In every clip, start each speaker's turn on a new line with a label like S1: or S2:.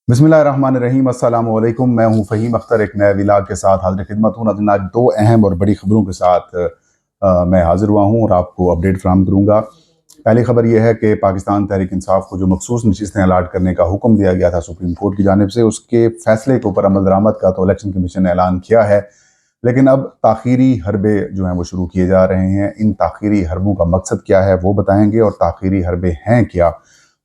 S1: बिस्मिल्लाहिर्रहमानिर्रहीम अस्सलाम वालेकुम। मैं हूं फ़हीम अख्तर, एक नए व्लॉग के साथ हाज़िर खिदमत हूं। नाज़रीन, आज दो अहम और बड़ी ख़बरों के साथ मैं हाज़िर हुआ हूं और आपको अपडेट फ़राहम करूंगा। पहली ख़बर यह है कि पाकिस्तान तहरीक इंसाफ को जो मखसूस नशिस्तें अलाट करने का हुक्म दिया गया था सुप्रीम कोर्ट की जानिब से, उसके फ़ैसले के ऊपर अमल दरामद का तो इलेक्शन कमीशन ने ऐलान किया है, लेकिन अब ताख़ीरी हरबे जो हैं वो शुरू किए जा रहे हैं। इन ताख़ीरी हरबों का मकसद क्या है वो बताएंगे, और ताख़ीरी हरबे हैं क्या।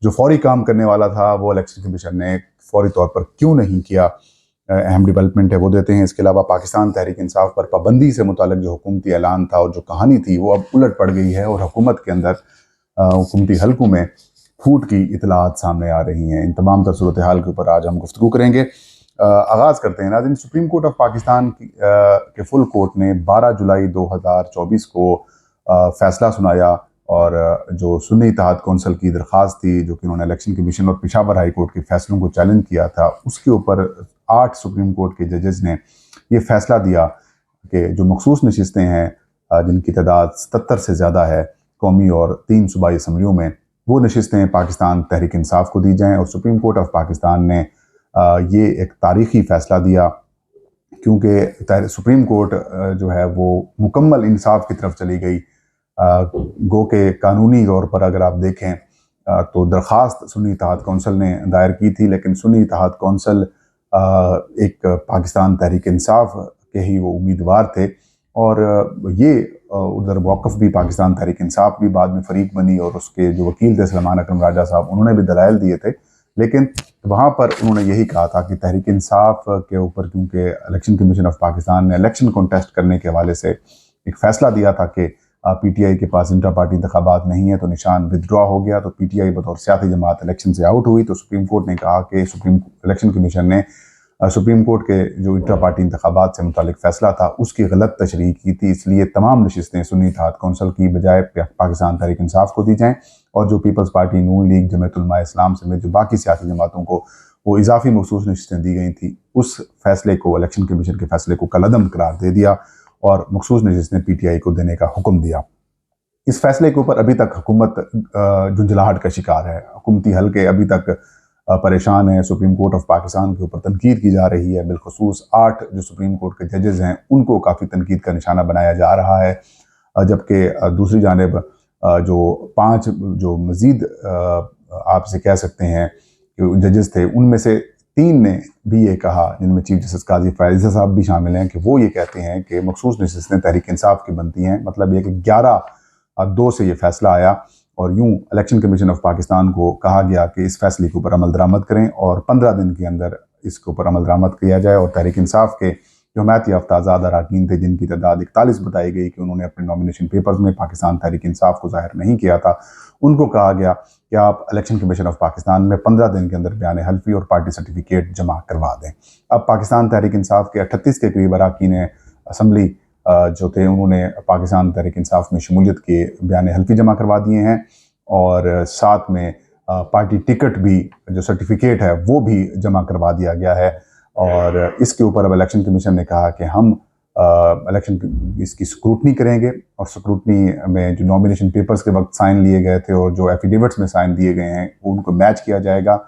S1: जो फौरी काम करने वाला था वो इलेक्शन कमीशन ने फौरी तौर पर क्यों नहीं किया, अहम डेवलपमेंट है वो देते हैं। इसके अलावा पाकिस्तान तहरीक इंसाफ पर पाबंदी से मुतालिक जो हुकूमती ऐलान था और जो कहानी थी वो अब उलट पड़ गई है, और हुकूमत के अंदर हुकूमती हलकों में फूट की इतलात सामने आ रही हैं। इन तमाम तर सूरत हाल के ऊपर आज हम गुफ्तगू करेंगे। आगाज़ करते हैं। नाज़रीन, सुप्रीम कोर्ट ऑफ पाकिस्तान के फुल कोर्ट ने 12 जुलाई 2024 को फैसला सुनाया, और जो सुन्नी इत्तेहाद कौंसिल की दरख्वास्त थी, जो कि उन्होंने इलेक्शन कमीशन और पेशावर हाई कोर्ट के फैसलों को चैलेंज किया था, उसके ऊपर 8 सुप्रीम कोर्ट के जजेस ने ये फैसला दिया कि जो मखसूस नशिस्तें हैं, जिनकी तादाद 77 से ज़्यादा है कौमी और 3 सूबाई असम्बलियों में, वो नशिस्तें पाकिस्तान तहरीक इंसाफ को दी जाएँ। और सुप्रीम कोर्ट ऑफ पाकिस्तान ने ये एक तारीखी फ़ैसला दिया, क्योंकि सुप्रीम कोर्ट जो है वो मुकम्मल इंसाफ की तरफ चली गई। गो के कानूनी तौर पर अगर आप देखें तो दरख्वास्त सुन्नी इत्तेहाद कौंसिल ने दायर की थी, लेकिन सुन्नी इत्तेहाद कौंसिल एक पाकिस्तान तहरीक इंसाफ के ही वो उम्मीदवार थे, और ये उधर वक़्फ़ भी पाकिस्तान तहरीक इंसाफ भी बाद में फ़रीक बनी, और उसके जो वकील थे सलमान अकरम राजा साहब, उन्होंने भी दलाइल दिए थे। लेकिन वहाँ पर उन्होंने यही कहा था कि तहरीक इंसाफ के ऊपर, क्योंकि इलेक्शन कमीशन ऑफ पाकिस्तान ने इलेक्शन कॉन्टेस्ट करने के हवाले से एक फ़ैसला दिया था कि पीटीआई के पास इंटर पार्टी इंतखाबात नहीं है, तो निशान विदड्रॉ हो गया, तो पीटीआई बतौर सियासी जमात इलेक्शन से आउट हुई। तो सुप्रीम कोर्ट ने कहा कि सुप्रीम इलेक्शन कमीशन ने सुप्रीम कोर्ट के जो इंटर पार्टी इंतखाबात से मुतालिक फ़ैसला था उसकी गलत तशरीह की थी, इसलिए तमाम नशिस्तें सुन्नी इत्तेहाद कौंसिल की बजाय पाकिस्तान तहरीक इंसाफ को दी जाएँ, और जो पीपल्स पार्टी, नून लीग, जमीयत उलमा इस्लाम समेत जो बाकी सियासी जमातों को वो इजाफी मखसूस नशिस्तें दी गई थी, उस फैसले को, इलेक्शन कमीशन के फैसले को कलअदम करार दे दिया और मखसूस नशिस्तें पीटीआई को देने का हुक्म दिया। इस फैसले के ऊपर अभी तक हुकूमत झुंझलाहट का शिकार है। हुकूमती हलके अभी तक परेशान हैं। सुप्रीम कोर्ट ऑफ पाकिस्तान के ऊपर तनकीद की जा रही है। बिलखसूस 8 जो सुप्रीम कोर्ट के जजेस हैं उनको काफ़ी तनकीद का निशाना बनाया जा रहा है, जबकि दूसरी जानिब जो 5 जो मज़ीद आपसे कह सकते हैं कि जजेस थे, उनमें से 3 ने भी ये कहा, जिनमें चीफ जस्टिस काजी फ़ायज़ साहब भी शामिल हैं, कि वो ये कहते हैं कि मखसूस नशिस्तें तहरीक इंसाफ की बनती हैं। मतलब ये कि 11-2 से ये फैसला आया, और यूं इलेक्शन कमीशन ऑफ पाकिस्तान को कहा गया कि इस फैसले के ऊपर अमल दरामद करें और 15 दिन के अंदर इसके ऊपर अमल दरामद किया जाए। और तहरीक इंसाफ के जो हमायत याफ्ता आज़ाद अरकान थे, जिनकी तादाद 41 बताई गई कि उन्होंने अपने नॉमिनेशन पेपर्स में पाकिस्तान तहरीक इंसाफ को जाहिर नहीं किया था, उनको कहा गया कि आप इलेक्शन कमीशन ऑफ पाकिस्तान में 15 दिन के अंदर बयान हल्फी और पार्टी सर्टिफिकेट जमा करवा दें। अब पाकिस्तान तहरीक इंसाफ के 38 के करीब अरकान असम्बली जो थे, उन्होंने पाकिस्तान तहरीक इंसाफ में शमूलियत के बयान हल्फी जमा करवा दिए हैं, और साथ में पार्टी टिकट भी, जो सर्टिफिकेट है वो भी जमा करवा दिया गया है। और इसके ऊपर अब इलेक्शन कमीशन ने कहा कि हम इलेक्शन इसकी स्क्रूटनी करेंगे, और स्क्रूटनी में जो नॉमिनेशन पेपर्स के वक्त साइन लिए गए थे और जो एफिडेविट्स में साइन दिए गए हैं उनको मैच किया जाएगा।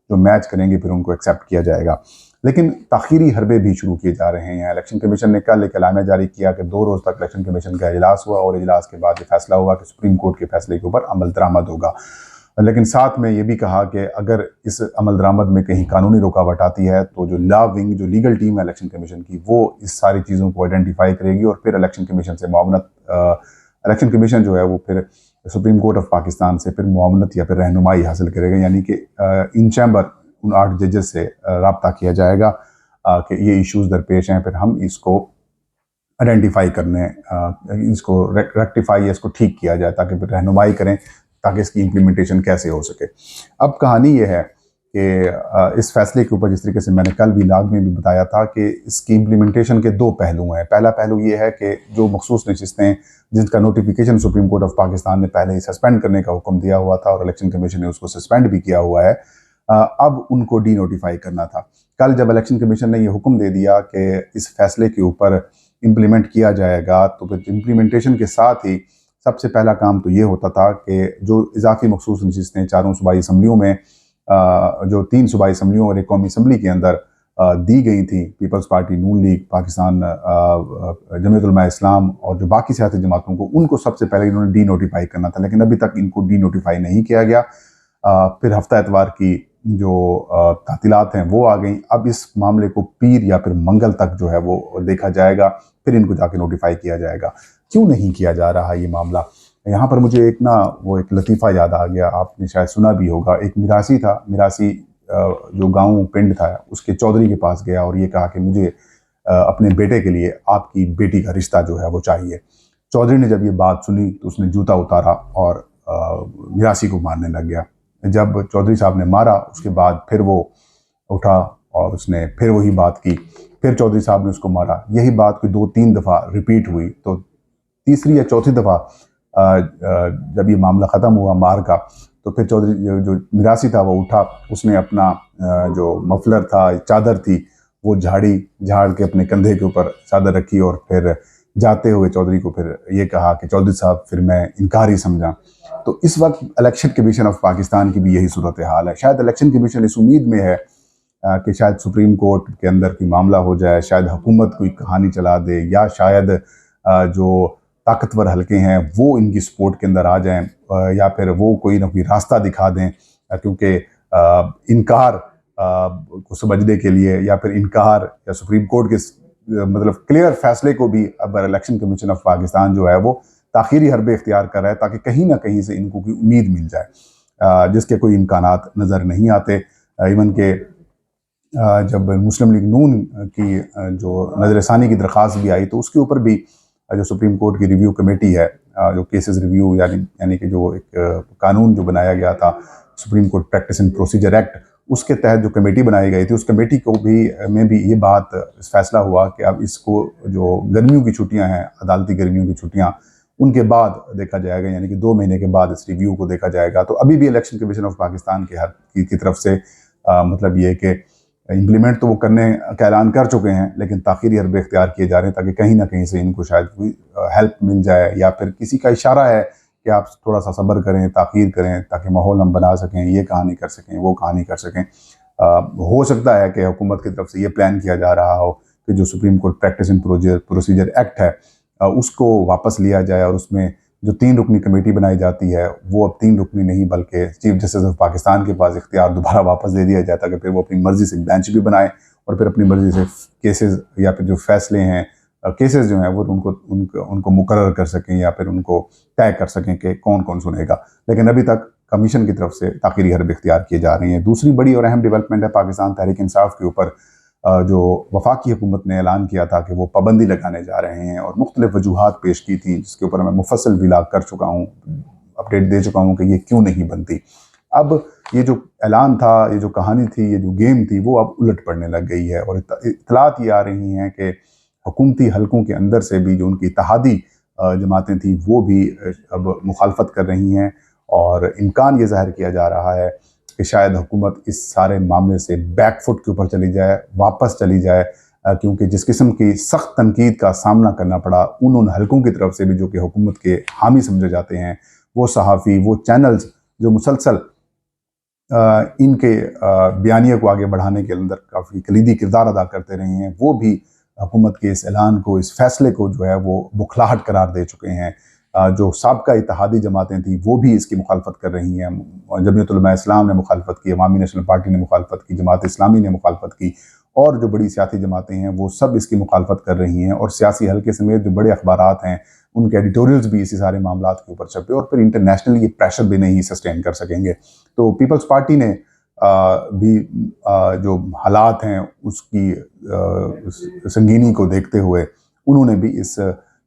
S1: जो मैच करेंगे फिर उनको एक्सेप्ट किया जाएगा। लेकिन ताख़ीरी हरबे भी शुरू किए जा रहे हैं। इलेक्शन कमीशन ने कल एक एलामिया जारी किया कि 2 रोज़ तक इलेक्शन कमीशन का इजलास हुआ, और इजलास के बाद ये फैसला हुआ कि सुप्रीम कोर्ट के फैसले के ऊपर अमल दरामद होगा। लेकिन साथ में ये भी कहा कि अगर इस अमल दरामद में कहीं कानूनी रुकावट आती है तो जो लॉ विंग, जो लीगल टीम है इलेक्शन कमीशन की, वो इस सारी चीज़ों को आइडेंटिफाई करेगी, और फिर इलेक्शन कमीशन से मुआवनत, इलेक्शन कमीशन जो है वो फिर सुप्रीम कोर्ट ऑफ पाकिस्तान से फिर मुआवनत या फिर रहनुमाई हासिल करेगा। यानी कि इन चैम्बर उन 8 जजेस से रब्ता किया जाएगा कि ये इश्यूज़ दरपेश हैं, फिर हम इसको आइडेंटिफाई करने, इसको रेक्टिफाई या इसको ठीक किया जाए, ताकि फिर रहनुमाई करें ताकि इसकी इम्प्लीमेंटेशन कैसे हो सके। अब कहानी ये है कि इस फैसले के ऊपर, जिस तरीके से मैंने कल व्लॉग में भी बताया था, कि इसकी इम्प्लीमेंटेशन के 2 पहलू हैं। पहला पहलू ये है कि जो मखसूस नशिस्तें जिनका notification supreme court of Pakistan ने पहले ही सस्पेंड करने का हुक्म दिया हुआ था, और इलेक्शन कमीशन ने उसको सस्पेंड भी किया हुआ है, अब उनको डी नोटिफाई करना था। कल जब इलेक्शन कमीशन ने यह हुक्म दे दिया कि इस फैसले के ऊपर इम्प्लीमेंट किया जाएगा, तो फिर इम्प्लीमेंटेशन के साथ ही सबसे पहला काम तो ये होता था कि जो इजाफी मखसूस नशिस्तें चारों सूबाई असम्बलियों में जो 3 सूबाई असम्बलियों और एक कौमी असम्बली के अंदर दी गई थी, पीपल्स पार्टी, नून लीग, पाकिस्तान जमीयत उलमा इस्लाम और जो बाकी सियासी जमातों को, उनको सबसे पहले इन्होंने डी नोटिफाई करना था, लेकिन अभी तक इनको डी नोटिफाई नहीं किया गया। फिर हफ्ता एतवार की जो तातीलात हैं वो आ गई। अब इस मामले को पीर या फिर मंगल तक जो है वो देखा जाएगा, फिर इनको जाके नोटिफाई किया जाएगा। क्यों नहीं किया जा रहा ये मामला? यहाँ पर मुझे एक लतीफ़ा याद आ गया, आपने शायद सुना भी होगा। एक मिरासी था, मिरासी जो गांव पिंड था, उसके चौधरी के पास गया और ये कहा कि मुझे अपने बेटे के लिए आपकी बेटी का रिश्ता जो है वो चाहिए। चौधरी ने जब ये बात सुनी तो उसने जूता उतारा और मिरासी को मारने लग गया। जब चौधरी साहब ने मारा, उसके बाद फिर वो उठा और उसने फिर वही बात की, फिर चौधरी साहब ने उसको मारा। यही बात कोई 2-3 दफ़ा रिपीट हुई। तो तीसरी या चौथी दफ़ा जब ये मामला ख़त्म हुआ मार का, तो फिर चौधरी जो मिरासी था वो उठा, उसने अपना जो मफलर था, चादर थी, वो झाड़ के अपने कंधे के ऊपर चादर रखी और फिर जाते हुए चौधरी को फिर ये कहा कि चौधरी साहब फिर मैं इनकार ही समझा। तो इस वक्त इलेक्शन कमीशन ऑफ पाकिस्तान की भी यही सूरत हाल है। शायद इलेक्शन कमीशन इस उम्मीद में है कि शायद सुप्रीम कोर्ट के अंदर कोई मामला हो जाए, शायद हुकूमत कोई कहानी चला दे, या शायद जो ताकतवर हलके हैं वो इनकी सपोर्ट के अंदर आ जाएं, या फिर वो कोई ना कोई रास्ता दिखा दें, क्योंकि इनकार को समझने के लिए, या फिर इनकार या सुप्रीम कोर्ट के मतलब क्लियर फैसले को भी अब इलेक्शन कमीशन ऑफ पाकिस्तान जो है वो ताखीरी हरबे इख्तियार कर रहा है, ताकि कहीं ना कहीं से इनको कोई उम्मीद मिल जाए, जिसके कोई इम्कानात नज़र नहीं आते। इवन के जब मुस्लिम लीग नून की जो नज़रसानी की दरख्वास्त भी आई, तो उसके ऊपर भी जो सुप्रीम कोर्ट की रिव्यू कमेटी है, जो केसेस रिव्यू यानी कि जो एक कानून जो बनाया गया था, supreme court practice and procedure act, उसके तहत जो कमेटी बनाई गई थी, उस कमेटी को भी में भी ये बात फैसला हुआ कि अब इसको जो गर्मियों की छुट्टियां हैं, अदालती गर्मियों की छुट्टियां, उनके बाद देखा जाएगा, यानी कि 2 महीने के बाद इस रिव्यू को देखा जाएगा। तो अभी भी इलेक्शन कमीशन ऑफ पाकिस्तान की तरफ से मतलब ये कि इम्प्लीमेंट तो वो करने का ऐलान कर चुके हैं, लेकिन ताखीरी हरबे इख्तियार किए जा रहे हैं, ताकि कहीं ना कहीं से इनको शायद कोई हेल्प मिल जाए, या फिर किसी का इशारा है कि आप थोड़ा सा सब्र करें, ताखीर करें, ताकि माहौल हम बना सकें, ये कहानी कर सकें, वो कहानी कर सकें। हो सकता है कि हुकूमत की तरफ से ये प्लान किया जा रहा हो कि जो supreme court practice and procedure act है उसको वापस लिया जाए, और उसमें जो 3 रुकनी कमेटी बनाई जाती है वो अब 3 रुकनी नहीं बल्कि चीफ जस्टिस ऑफ पाकिस्तान के पास इख्तियार दोबारा वापस दे दिया जाता है, कि फिर वो अपनी मर्जी से बेंच भी बनाए और फिर अपनी मर्जी से केसेस या फिर जो फैसले हैं, केसेस जो हैं वो उनको मुकर्रर कर सकें, या फिर उनको तय कर सकें कि कौन कौन सुनेगा। लेकिन अभी तक कमीशन की तरफ से ताखीरी हरबे इख्तियार किए जा रही हैं। दूसरी बड़ी और अहम डेवलपमेंट है पाकिस्तान तहरीक इंसाफ के ऊपर, जो वफाकी हुकूमत ने ऐलान किया था कि वो पाबंदी लगाने जा रहे हैं, और मुख्तलिफ वजूहात पेश की थी, जिसके ऊपर मैं मुफस्सल विलाग कर चुका हूँ, अपडेट दे चुका हूँ कि ये क्यों नहीं बनती। अब ये जो ऐलान था, ये जो कहानी थी, ये जो गेम थी, वो अब उलट पड़ने लग गई है, और इतलात ये आ रही हैं कि हुकूमती हलकों के अंदर से भी जो उनकी इत्तेहादी जमातें थी वो भी अब मुखालफत कर रही हैं, और इम्कान ये ज़ाहिर किया जा रहा है कि शायद हुकूमत इस सारे मामले से बैकफुट के ऊपर चली जाए, वापस चली जाए, क्योंकि जिस किस्म की सख्त तनकीद का सामना करना पड़ा उन हलकों की तरफ से भी जो कि हुकूमत के हामी समझे जाते हैं, वो सहाफ़ी, वो चैनल्स जो मुसलसल इनके बयानिए को आगे बढ़ाने के अंदर काफ़ी कलीदी किरदार अदा करते रहे हैं, वो भी हुकूमत के इस ऐलान को, इस फैसले को जो है वो बुखलाहट करार दे चुके हैं। जो साबका इत्तेहादी जमातें थी वो भी इसकी मुखालफत कर रही हैं। जमीयत उलमा इस्लाम ने मुखालफत की, अवामी नेशनल पार्टी ने मुखालफत की, जमात इस्लामी ने मुखालफत की, और जो बड़ी सियासी जमातें हैं वो सब इसकी मुखालफत कर रही हैं, और सियासी हल्के समेत जो बड़े अखबारात हैं उनके एडिटोरियल्स भी इसी सारे मामलात के ऊपर छपे, और फिर इंटरनेशनली ये प्रेशर भी नहीं सस्टेन कर सकेंगे। तो पीपल्स पार्टी ने भी जो हालात हैं उसकी संगीनी को देखते हुए उन्होंने भी इस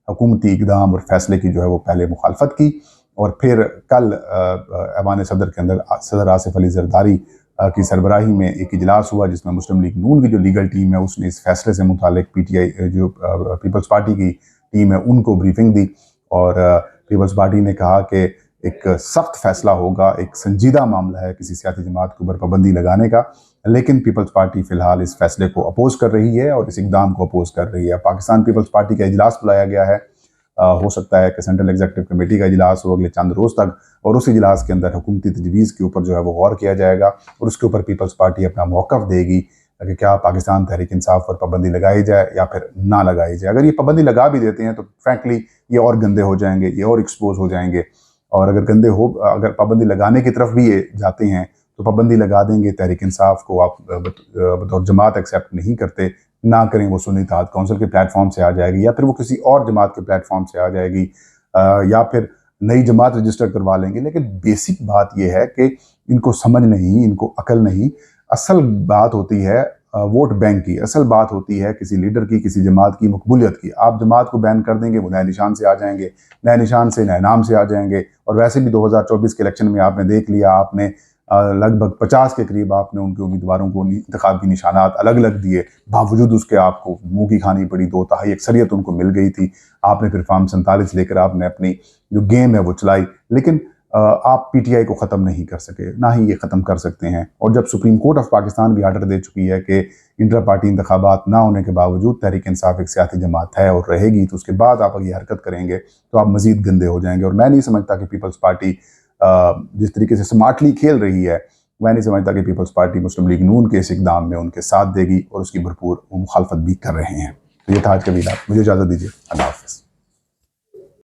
S1: हुकूमती इक़दाम और फैसले की जो है वो पहले मुखालफत की, और फिर कल ऐवान सदर के अंदर सदर आसिफ अली जरदारी की सरबराही में एक इजलास हुआ, जिसमें मुस्लिम लीग नून की जो लीगल टीम है उसने इस फैसले से मुतालिक PTI जो पीपल्स पार्टी की टीम है उनको ब्रीफिंग दी, और पीपल्स पार्टी ने कहा कि एक सख्त फैसला होगा, एक संजीदा मामला है किसी सियासी जमात के ऊपर पाबंदी लगाने का, लेकिन पीपल्स पार्टी फ़िलहाल इस फैसले को अपोज कर रही है और इस इक़दाम को अपोज कर रही है। पाकिस्तान पीपल्स पार्टी का इजलास बुलाया गया है हो सकता है कि सेंट्रल एग्जीक्यूटिव कमेटी का इजलास हो अगले चंद रोज़ तक, और उस इजलास के अंदर हुकूमती तजवीज़ के ऊपर जो है वो गौर किया जाएगा और उसके ऊपर पीपल्स पार्टी अपना मौक़िफ़ देगी कि क्या पाकिस्तान तहरीक इंसाफ पर पाबंदी लगाई जाए या फिर ना लगाई जाए। अगर ये पाबंदी लगा भी देते हैं तो फ्रैंकली ये और गंदे हो जाएंगे, ये और एक्सपोज हो जाएंगे। और अगर पाबंदी लगाने की तरफ भी ये जाते हैं तो पाबंदी लगा देंगे। तहरीक इंसाफ को आप बतौर जमात एक्सेप्ट नहीं करते, ना करें, वो सुन्नी इत्तेहाद काउंसिल के प्लेटफॉर्म से आ जाएगी या फिर वो किसी और जमात के प्लेटफॉर्म से आ जाएगी, या फिर नई जमात रजिस्टर करवा लेंगे। लेकिन बेसिक बात यह है कि इनको समझ नहीं, इनको अकल नहीं। असल बात होती है वोट बैंक की, असल बात होती है किसी लीडर की, किसी जमात की मकबूलियत की। आप जमात को बैन कर देंगे, वो नए निशान से आ जाएंगे, नए निशान से नए नाम से आ जाएंगे। और वैसे भी 2024 के इलेक्शन में आपने देख लिया, आपने लगभग 50 के करीब आपने उनके उम्मीदवारों को इंतखाबी निशानात अलग अलग दिए, बावजूद उसके आपको मुंह की खानी पड़ी, 2/3 अक्सरियत उनको मिल गई थी। आपने फिर फॉर्म 47 लेकर आपने अपनी जो गेम है वो चलाई, लेकिन आप पीटीआई को ख़त्म नहीं कर सके, ना ही ये ख़त्म कर सकते हैं। और जब सुप्रीम कोर्ट ऑफ पाकिस्तान भी आर्डर दे चुकी है कि इंटर पार्टी इंतखाबात ना होने के बावजूद तहरीक इंसाफ एक सियासी जमात है और रहेगी, तो उसके बाद आप अगर ये हरकत करेंगे तो आप मज़ीद गंदे हो जाएंगे। और मैं नहीं समझता कि पीपल्स पार्टी जिस तरीके से स्मार्टली खेल रही है, मैं नहीं समझता कि पीपल्स पार्टी मुस्लिम लीग नून के इस इक़दाम में उनके साथ देगी, और उसकी भरपूर मुखालफत भी कर रहे हैं। तो ये था आज का वीडियो, मुझे इजाज़त दीजिए। अल्लाह हाफ़िज़।